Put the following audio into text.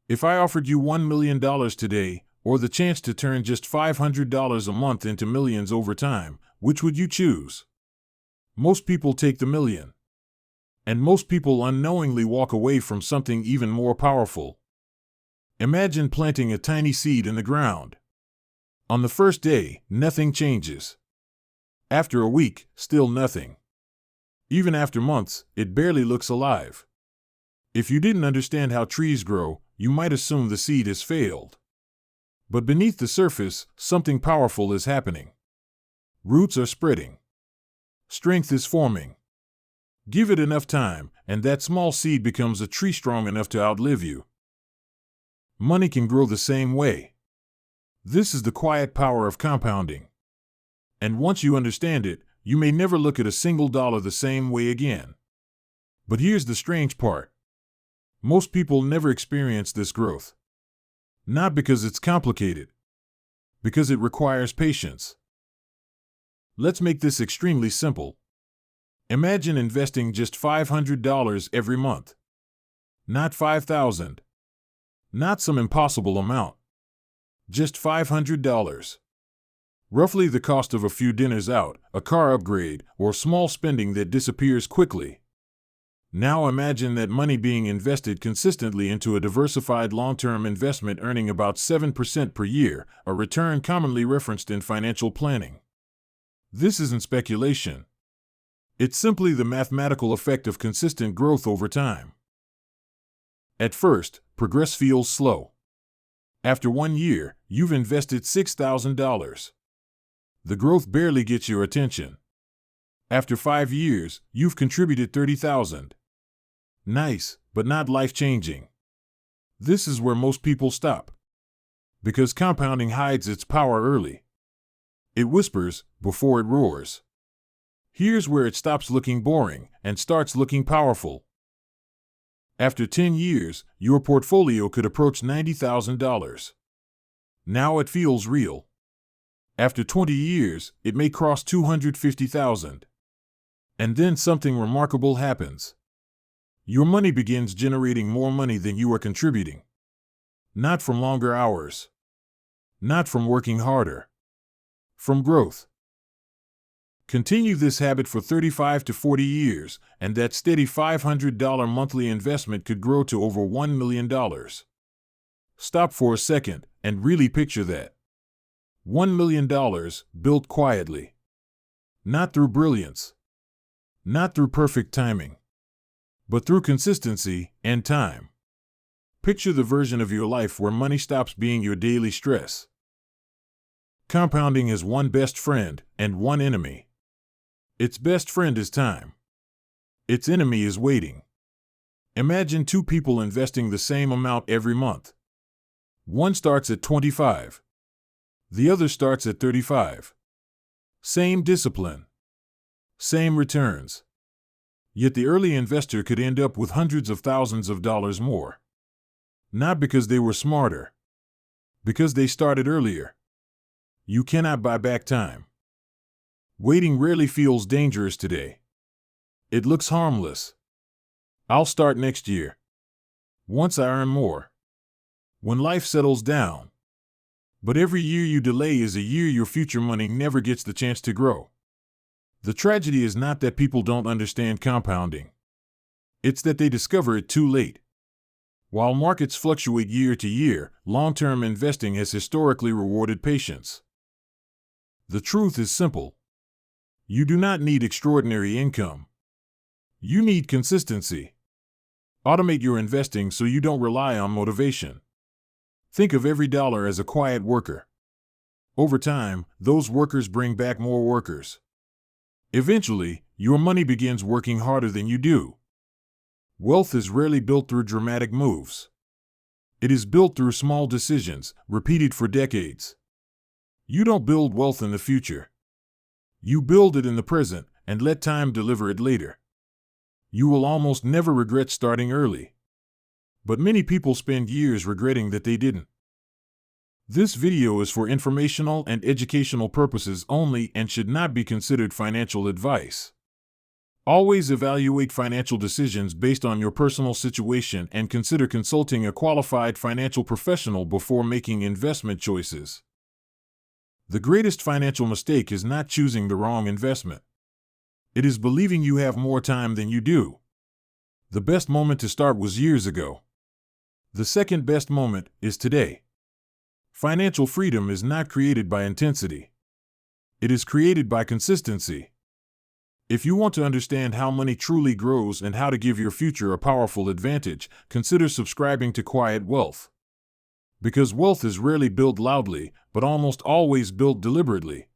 If I offered you $1 million today, or the chance to turn just $500 a month into millions over time, which would you choose? Most people take the million. And most people unknowingly walk away from something even more powerful. Imagine planting a tiny seed in the ground. On the first day, nothing changes. After a week, still nothing. Even after months, it barely looks alive. If you didn't understand how trees grow, you might assume the seed has failed. But beneath the surface, something powerful is happening. Roots are spreading. Strength is forming. Give it enough time, and that small seed becomes a tree strong enough to outlive you. Money can grow the same way. This is the quiet power of compounding. And once you understand it, you may never look at a single dollar the same way again. But here's the strange part. Most people never experience this growth. Not because it's complicated. Because it requires patience. Let's make this extremely simple. Imagine investing just $500 every month. Not $5,000. Not some impossible amount. Just $500. Roughly the cost of a few dinners out, a car upgrade, or small spending that disappears quickly. Now imagine that money being invested consistently into a diversified long-term investment earning about 7% per year, a return commonly referenced in financial planning. This isn't speculation. It's simply the mathematical effect of consistent growth over time. At first, progress feels slow. After 1 year, you've invested $6,000. The growth barely gets your attention. After 5 years, you've contributed $30,000. Nice, but not life-changing. This is where most people stop. Because compounding hides its power early. It whispers before it roars. Here's where it stops looking boring and starts looking powerful. After 10 years, your portfolio could approach $90,000. Now it feels real. After 20 years, it may cross $250,000. And then something remarkable happens. Your money begins generating more money than you are contributing. Not from longer hours. Not from working harder. From growth. Continue this habit for 35 to 40 years, and that steady $500 monthly investment could grow to over $1 million. Stop for a second and really picture that. $1 million built quietly. Not through brilliance. Not through perfect timing. But through consistency and time. Picture the version of your life where money stops being your daily stress. Compounding has one best friend and one enemy. Its best friend is time. Its enemy is waiting. Imagine two people investing the same amount every month. One starts at 25. The other starts at 35. Same discipline. Same returns. Yet the early investor could end up with hundreds of thousands of dollars more. Not because they were smarter. Because they started earlier. You cannot buy back time. Waiting rarely feels dangerous today. It looks harmless. I'll start next year. Once I earn more. When life settles down. But every year you delay is a year your future money never gets the chance to grow. The tragedy is not that people don't understand compounding. It's that they discover it too late. While markets fluctuate year to year, long-term investing has historically rewarded patience. The truth is simple. You do not need extraordinary income. You need consistency. Automate your investing so you don't rely on motivation. Think of every dollar as a quiet worker. Over time, those workers bring back more workers. Eventually, your money begins working harder than you do. Wealth is rarely built through dramatic moves. It is built through small decisions, repeated for decades. You don't build wealth in the future. You build it in the present and let time deliver it later. You will almost never regret starting early. But many people spend years regretting that they didn't. This video is for informational and educational purposes only and should not be considered financial advice. Always evaluate financial decisions based on your personal situation and consider consulting a qualified financial professional before making investment choices. The greatest financial mistake is not choosing the wrong investment. It is believing you have more time than you do. The best moment to start was years ago. The second best moment is today. Financial freedom is not created by intensity. It is created by consistency. If you want to understand how money truly grows and how to give your future a powerful advantage, consider subscribing to Quiet Wealth. Because wealth is rarely built loudly, but almost always built deliberately.